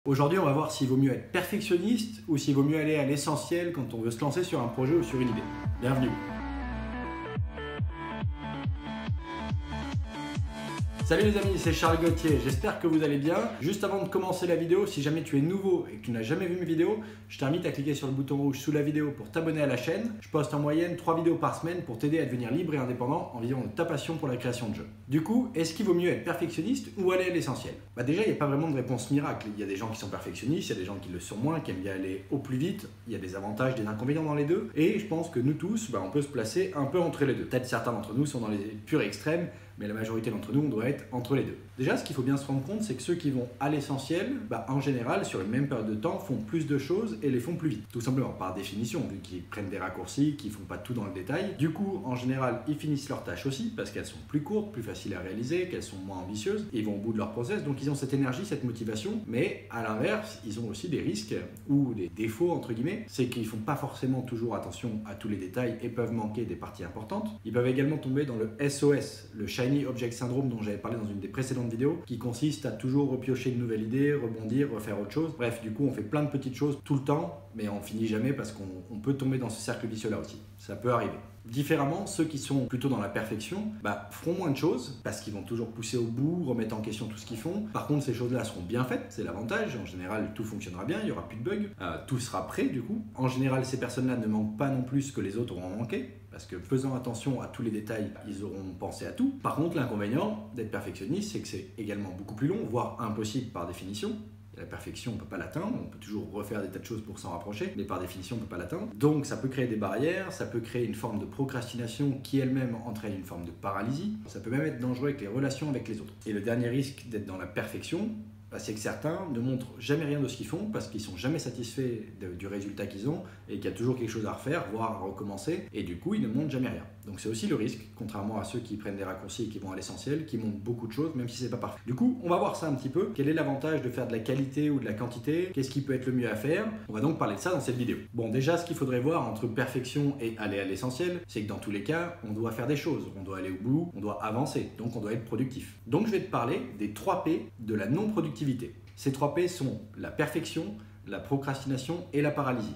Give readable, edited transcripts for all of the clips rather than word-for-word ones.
Aujourd'hui, on va voir s'il vaut mieux être perfectionniste ou s'il vaut mieux aller à l'essentiel quand on veut se lancer sur un projet ou sur une idée. Bienvenue. Salut les amis, c'est Charles Gauthier, j'espère que vous allez bien. Juste avant de commencer la vidéo, si jamais tu es nouveau et que tu n'as jamais vu mes vidéos, je t'invite à cliquer sur le bouton rouge sous la vidéo pour t'abonner à la chaîne. Je poste en moyenne 3 vidéos par semaine pour t'aider à devenir libre et indépendant en vivant de ta passion pour la création de jeux. Du coup, est-ce qu'il vaut mieux être perfectionniste ou aller à l'essentiel? Déjà, il n'y a pas vraiment de réponse miracle. Il y a des gens qui sont perfectionnistes, il y a des gens qui le sont moins, qui aiment bien aller au plus vite. Il y a des avantages, des inconvénients dans les deux. Et je pense que nous tous, on peut se placer un peu entre les deux. Peut-être certains d'entre nous sont dans les purs extrêmes, mais la majorité d'entre nous, on doit être entre les deux. Déjà, ce qu'il faut bien se rendre compte, c'est que ceux qui vont à l'essentiel, en général, sur une même période de temps, font plus de choses et les font plus vite. Tout simplement, par définition, vu qu'ils prennent des raccourcis, qu'ils font pas tout dans le détail. Du coup, en général, ils finissent leurs tâches aussi, parce qu'elles sont plus courtes, plus faciles à réaliser, qu'elles sont moins ambitieuses, et ils vont au bout de leur process, donc ils ont cette énergie, cette motivation, mais à l'inverse, ils ont aussi des risques, ou des défauts, entre guillemets, c'est qu'ils font pas forcément toujours attention à tous les détails et peuvent manquer des parties importantes. Ils peuvent également tomber dans le SOS, le Shiny Object Syndrome dont j'avais parlé dans une des précédentes vidéos, qui consiste à toujours repiocher une nouvelle idée, rebondir, refaire autre chose. Bref, du coup, on fait plein de petites choses tout le temps, mais on finit jamais parce qu'on peut tomber dans ce cercle vicieux-là aussi. Ça peut arriver. Différemment, ceux qui sont plutôt dans la perfection feront moins de choses parce qu'ils vont toujours pousser au bout, remettre en question tout ce qu'ils font. Par contre, ces choses-là seront bien faites, c'est l'avantage. En général, tout fonctionnera bien, il n'y aura plus de bugs, tout sera prêt du coup. En général, ces personnes-là ne manquent pas non plus ce que les autres auront manqué, parce que faisant attention à tous les détails, ils auront pensé à tout. Par contre, l'inconvénient d'être perfectionniste, c'est que c'est également beaucoup plus long, voire impossible par définition. La perfection, on ne peut pas l'atteindre, on peut toujours refaire des tas de choses pour s'en rapprocher, mais par définition, on ne peut pas l'atteindre. Donc ça peut créer des barrières, ça peut créer une forme de procrastination qui elle-même entraîne une forme de paralysie. Ça peut même être dangereux avec les relations avec les autres. Et le dernier risque d'être dans la perfection, c'est que certains ne montrent jamais rien de ce qu'ils font parce qu'ils sont jamais satisfaits du résultat qu'ils ont et qu'il y a toujours quelque chose à refaire, voire à recommencer, et du coup ils ne montrent jamais rien. Donc c'est aussi le risque, contrairement à ceux qui prennent des raccourcis et qui vont à l'essentiel, qui montrent beaucoup de choses même si c'est pas parfait. Du coup, on va voir ça un petit peu. Quel est l'avantage de faire de la qualité ou de la quantité? Qu'est-ce qui peut être le mieux à faire? On va donc parler de ça dans cette vidéo. Bon, déjà, ce qu'il faudrait voir entre perfection et aller à l'essentiel, c'est que dans tous les cas, on doit faire des choses, on doit aller au bout, on doit avancer, donc on doit être productif. Donc je vais te parler des 3 P de la non-productivité. Ces 3 P sont la perfection, la procrastination et la paralysie.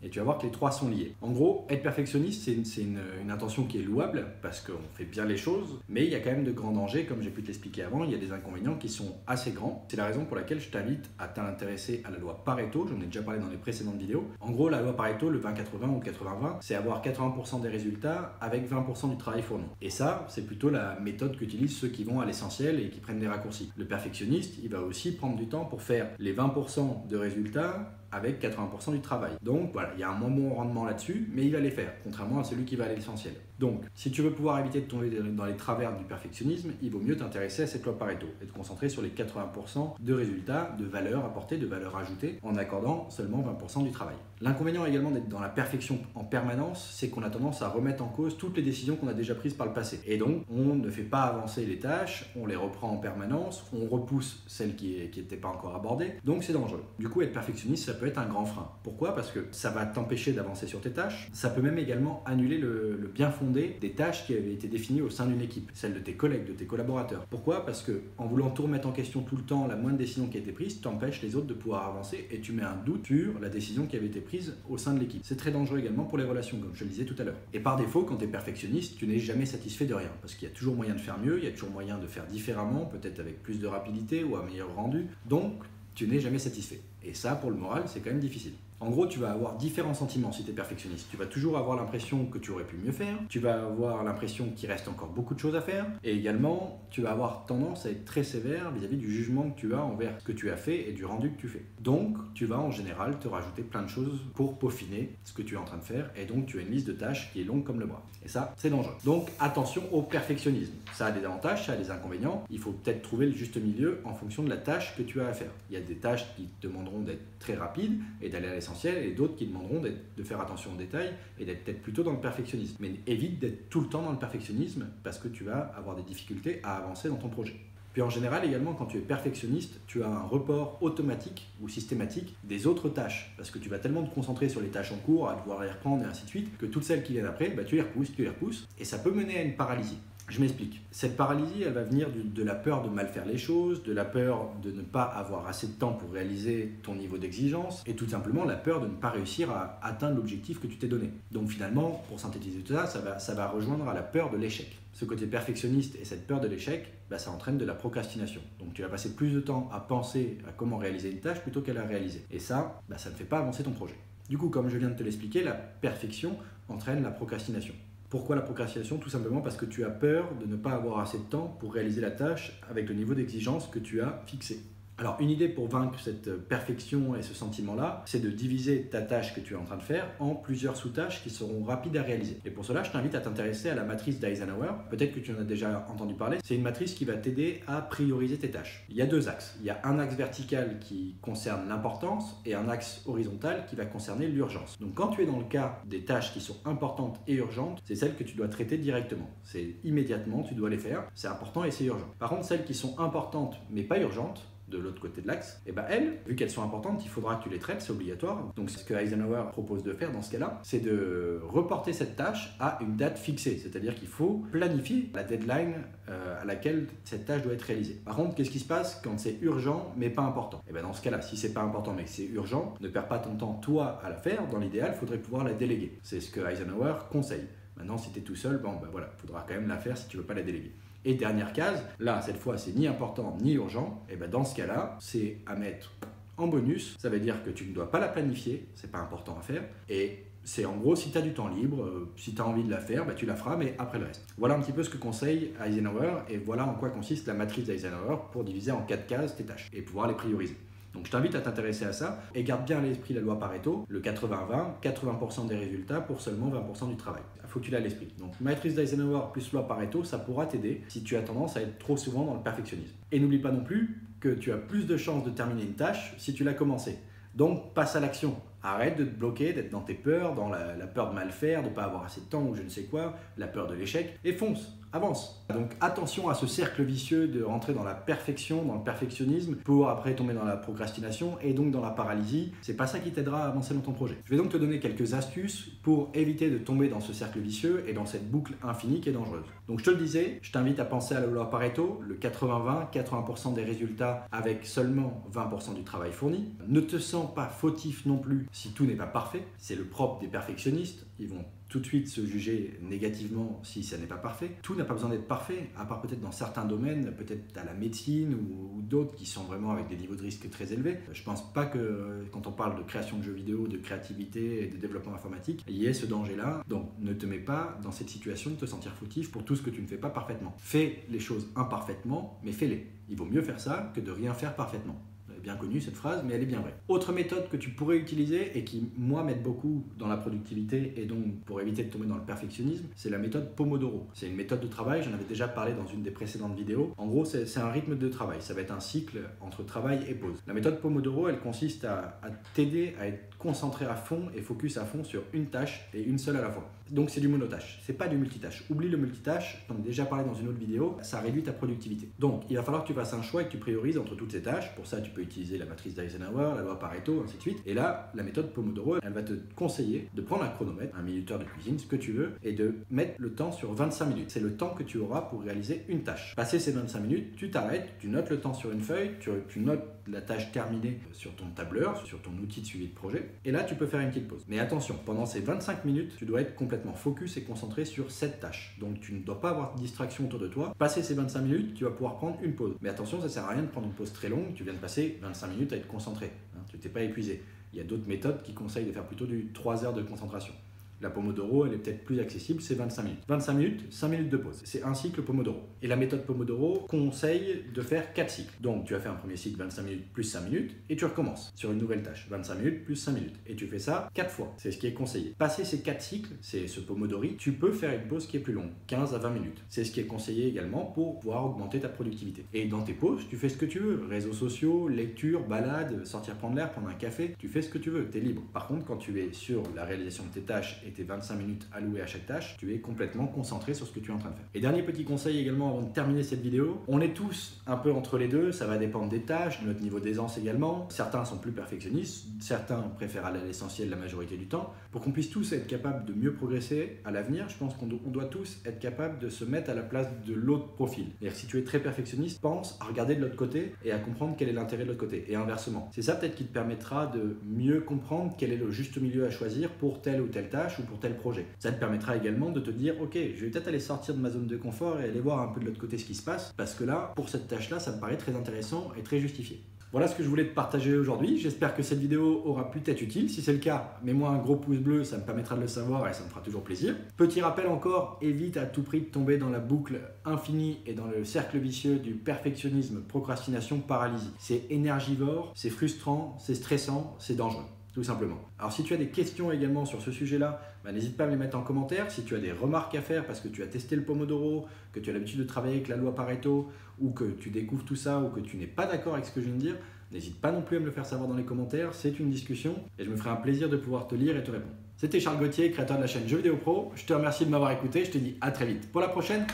Et tu vas voir que les 3 sont liés. En gros, être perfectionniste, c'est une intention qui est louable parce qu'on fait bien les choses, mais il y a quand même de grands dangers, comme j'ai pu te l'expliquer avant, il y a des inconvénients qui sont assez grands. C'est la raison pour laquelle je t'invite à t'intéresser à la loi Pareto, j'en ai déjà parlé dans les précédentes vidéos. En gros, la loi Pareto, le 20-80 ou 80-20, c'est avoir 80% des résultats avec 20% du travail fourni. Et ça, c'est plutôt la méthode qu'utilisent ceux qui vont à l'essentiel et qui prennent des raccourcis. Le perfectionniste, il va aussi prendre du temps pour faire les 20% de résultats avec 80% du travail. Donc voilà, il y a un moins bon rendement là-dessus, mais il va les faire, contrairement à celui qui va à l'essentiel. Donc, si tu veux pouvoir éviter de tomber dans les travers du perfectionnisme, il vaut mieux t'intéresser à cette loi Pareto et te concentrer sur les 80% de résultats, de valeur apportée, de valeur ajoutée, en accordant seulement 20% du travail. L'inconvénient également d'être dans la perfection en permanence, c'est qu'on a tendance à remettre en cause toutes les décisions qu'on a déjà prises par le passé. Et donc, on ne fait pas avancer les tâches, on les reprend en permanence, on repousse celles qui n'étaient pas encore abordées, donc c'est dangereux. Du coup, être perfectionniste, ça peut être un grand frein. Pourquoi? Parce que ça va t'empêcher d'avancer sur tes tâches, ça peut même également annuler le bien fondé des tâches qui avaient été définies au sein d'une équipe, celles de tes collègues, de tes collaborateurs. Pourquoi? Parce que en voulant tout remettre en question tout le temps, la moindre décision qui a été prise t'empêche les autres de pouvoir avancer et tu mets un doute sur la décision qui avait été prise au sein de l'équipe. C'est très dangereux également pour les relations, comme je le disais tout à l'heure. Et par défaut, quand tu es perfectionniste, tu n'es jamais satisfait de rien, parce qu'il y a toujours moyen de faire mieux, il y a toujours moyen de faire différemment, peut-être avec plus de rapidité ou un meilleur rendu, donc tu n'es jamais satisfait. Et ça, pour le moral, c'est quand même difficile. En gros, tu vas avoir différents sentiments si tu es perfectionniste. Tu vas toujours avoir l'impression que tu aurais pu mieux faire, tu vas avoir l'impression qu'il reste encore beaucoup de choses à faire, et également, tu vas avoir tendance à être très sévère vis-à-vis du jugement que tu as envers ce que tu as fait et du rendu que tu fais. Donc, tu vas en général te rajouter plein de choses pour peaufiner ce que tu es en train de faire, et donc tu as une liste de tâches qui est longue comme le bras. Et ça, c'est dangereux. Donc, attention au perfectionnisme. Ça a des avantages, ça a des inconvénients. Il faut peut-être trouver le juste milieu en fonction de la tâche que tu as à faire. Il y a des tâches qui te demanderont d'être très rapide et d'aller à l'essentiel, et d'autres qui demanderont de faire attention aux détails et d'être peut-être plutôt dans le perfectionnisme. Mais évite d'être tout le temps dans le perfectionnisme parce que tu vas avoir des difficultés à avancer dans ton projet. Puis en général également, quand tu es perfectionniste, tu as un report automatique ou systématique des autres tâches, parce que tu vas tellement te concentrer sur les tâches en cours, à devoir les reprendre et ainsi de suite, que toutes celles qui viennent après, tu les repousses, et ça peut mener à une paralysie. Je m'explique. Cette paralysie, elle va venir de la peur de mal faire les choses, de la peur de ne pas avoir assez de temps pour réaliser ton niveau d'exigence, et tout simplement la peur de ne pas réussir à atteindre l'objectif que tu t'es donné. Donc finalement, pour synthétiser tout ça, ça va rejoindre à la peur de l'échec. Ce côté perfectionniste et cette peur de l'échec, ça entraîne de la procrastination. Donc tu vas passer plus de temps à penser à comment réaliser une tâche plutôt qu'à la réaliser. Et ça, ça ne fait pas avancer ton projet. Du coup, comme je viens de te l'expliquer, la perfection entraîne la procrastination. Pourquoi la procrastination? Tout simplement parce que tu as peur de ne pas avoir assez de temps pour réaliser la tâche avec le niveau d'exigence que tu as fixé. Alors, une idée pour vaincre cette perfection et ce sentiment-là, c'est de diviser ta tâche que tu es en train de faire en plusieurs sous-tâches qui seront rapides à réaliser. Et pour cela, je t'invite à t'intéresser à la matrice d'Eisenhower. Peut-être que tu en as déjà entendu parler. C'est une matrice qui va t'aider à prioriser tes tâches. Il y a deux axes. Il y a un axe vertical qui concerne l'importance et un axe horizontal qui va concerner l'urgence. Donc, quand tu es dans le cas des tâches qui sont importantes et urgentes, c'est celles que tu dois traiter directement. C'est immédiatement, tu dois les faire. C'est important et c'est urgent. Par contre, celles qui sont importantes mais pas urgentes, de l'autre côté de l'axe, et elles, vu qu'elles sont importantes, il faudra que tu les traites, c'est obligatoire. Donc ce que Eisenhower propose de faire dans ce cas-là, c'est de reporter cette tâche à une date fixée, c'est-à-dire qu'il faut planifier la deadline à laquelle cette tâche doit être réalisée. Par contre, qu'est-ce qui se passe quand c'est urgent mais pas important? Dans ce cas-là, si c'est pas important mais que c'est urgent, ne perds pas ton temps toi à la faire, dans l'idéal, il faudrait pouvoir la déléguer. C'est ce que Eisenhower conseille. Maintenant, si tu es tout seul, voilà, il faudra quand même la faire si tu veux pas la déléguer. Et dernière case, là, cette fois, c'est ni important ni urgent. Dans ce cas-là, c'est à mettre en bonus. Ça veut dire que tu ne dois pas la planifier, c'est pas important à faire. Et c'est en gros, si tu as du temps libre, si tu as envie de la faire, tu la feras, mais après le reste. Voilà un petit peu ce que conseille Eisenhower et voilà en quoi consiste la matrice d'Eisenhower pour diviser en 4 cases tes tâches et pouvoir les prioriser. Donc je t'invite à t'intéresser à ça et garde bien à l'esprit la loi Pareto, le 80-20, 80% des résultats pour seulement 20% du travail. Il faut que tu l'aies à l'esprit. Donc matrice d'Eisenhower plus loi Pareto, ça pourra t'aider si tu as tendance à être trop souvent dans le perfectionnisme. Et n'oublie pas non plus que tu as plus de chances de terminer une tâche si tu l'as commencé. Donc passe à l'action. Arrête de te bloquer, d'être dans tes peurs, dans la peur de mal faire, de ne pas avoir assez de temps ou je ne sais quoi, la peur de l'échec, et fonce, avance. Donc attention à ce cercle vicieux de rentrer dans la perfection, dans le perfectionnisme, pour après tomber dans la procrastination et donc dans la paralysie. C'est pas ça qui t'aidera à avancer dans ton projet. Je vais donc te donner quelques astuces pour éviter de tomber dans ce cercle vicieux et dans cette boucle infinie qui est dangereuse. Donc je te le disais, je t'invite à penser à la loi Pareto, le 80-20, 80% des résultats avec seulement 20% du travail fourni. Ne te sens pas fautif non plus si tout n'est pas parfait. C'est le propre des perfectionnistes. Ils vont tout de suite se juger négativement si ça n'est pas parfait. Tout n'a pas besoin d'être parfait, à part peut-être dans certains domaines, peut-être à la médecine ou d'autres qui sont vraiment avec des niveaux de risque très élevés. Je pense pas que quand on parle de création de jeux vidéo, de créativité et de développement informatique, il y ait ce danger-là. Donc ne te mets pas dans cette situation de te sentir fautif pour tout ce que tu ne fais pas parfaitement. Fais les choses imparfaitement, mais fais-les. Il vaut mieux faire ça que de rien faire parfaitement. Bien connue cette phrase, mais elle est bien vraie. Autre méthode que tu pourrais utiliser et qui, moi, m'aide beaucoup dans la productivité et donc pour éviter de tomber dans le perfectionnisme, c'est la méthode Pomodoro. C'est une méthode de travail, j'en avais déjà parlé dans une des précédentes vidéos. En gros, c'est un rythme de travail, ça va être un cycle entre travail et pause. La méthode Pomodoro, elle consiste à t'aider à être concentré à fond et focus à fond sur une tâche et une seule à la fois. Donc c'est du monotâche, c'est pas du multitâche. Oublie le multitâche, j'en ai déjà parlé dans une autre vidéo, ça réduit ta productivité. Donc il va falloir que tu fasses un choix et que tu priorises entre toutes ces tâches. Pour ça, tu peux utiliser la matrice d'Eisenhower, la loi Pareto, ainsi de suite. Et là, la méthode Pomodoro, elle va te conseiller de prendre un chronomètre, un minuteur de cuisine, ce que tu veux, et de mettre le temps sur 25 minutes. C'est le temps que tu auras pour réaliser une tâche. Passé ces 25 minutes, tu t'arrêtes, tu notes le temps sur une feuille, tu notes la tâche terminée sur ton tableur, sur ton outil de suivi de projet, et là tu peux faire une petite pause. Mais attention, pendant ces 25 minutes, tu dois être complètement focus et concentré sur cette tâche. Donc tu ne dois pas avoir de distraction autour de toi. Passé ces 25 minutes, tu vas pouvoir prendre une pause. Mais attention, ça sert à rien de prendre une pause très longue, tu viens de passer 25 minutes à être concentré, tu t'es pas épuisé. Il y a d'autres méthodes qui conseillent de faire plutôt du 3 heures de concentration. La Pomodoro, elle est peut-être plus accessible, c'est 25 minutes. 25 minutes, 5 minutes de pause. C'est un cycle Pomodoro. Et la méthode Pomodoro conseille de faire 4 cycles. Donc tu vas faire un premier cycle 25 minutes plus 5 minutes et tu recommences sur une nouvelle tâche. 25 minutes plus 5 minutes. Et tu fais ça 4 fois. C'est ce qui est conseillé. Passer ces 4 cycles, c'est ce Pomodori, tu peux faire une pause qui est plus longue, 15 à 20 minutes. C'est ce qui est conseillé également pour pouvoir augmenter ta productivité. Et dans tes pauses, tu fais ce que tu veux. Réseaux sociaux, lecture, balade, sortir prendre l'air, prendre un café, tu fais ce que tu veux, tu es libre. Par contre, quand tu es sur la réalisation de tes tâches et tes 25 minutes allouées à chaque tâche, tu es complètement concentré sur ce que tu es en train de faire. Et dernier petit conseil également avant de terminer cette vidéo, on est tous un peu entre les deux, ça va dépendre des tâches, de notre niveau d'aisance également. Certains sont plus perfectionnistes, certains préfèrent aller à l'essentiel la majorité du temps. Pour qu'on puisse tous être capables de mieux progresser à l'avenir, je pense qu'on doit tous être capables de se mettre à la place de l'autre profil. C'est-à-dire si tu es très perfectionniste, pense à regarder de l'autre côté et à comprendre quel est l'intérêt de l'autre côté, et inversement. C'est ça peut-être qui te permettra de mieux comprendre quel est le juste milieu à choisir pour telle ou telle tâche ou pour tel projet. Ça te permettra également de te dire, ok, je vais peut-être aller sortir de ma zone de confort et aller voir un peu de l'autre côté ce qui se passe, parce que là, pour cette tâche-là, ça me paraît très intéressant et très justifié. Voilà ce que je voulais te partager aujourd'hui. J'espère que cette vidéo aura pu t'être utile. Si c'est le cas, mets-moi un gros pouce bleu, ça me permettra de le savoir et ça me fera toujours plaisir. Petit rappel encore, évite à tout prix de tomber dans la boucle infinie et dans le cercle vicieux du perfectionnisme, procrastination, paralysie. C'est énergivore, c'est frustrant, c'est stressant, c'est dangereux. Tout simplement. Alors si tu as des questions également sur ce sujet-là, n'hésite pas à me les mettre en commentaire. Si tu as des remarques à faire parce que tu as testé le Pomodoro, que tu as l'habitude de travailler avec la loi Pareto, ou que tu découvres tout ça, ou que tu n'es pas d'accord avec ce que je viens de dire, n'hésite pas non plus à me le faire savoir dans les commentaires. C'est une discussion et je me ferai un plaisir de pouvoir te lire et te répondre. C'était Charles Gauthier, créateur de la chaîne Jeux Vidéo Pro. Je te remercie de m'avoir écouté. Je te dis à très vite. Pour la prochaine,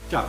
ciao!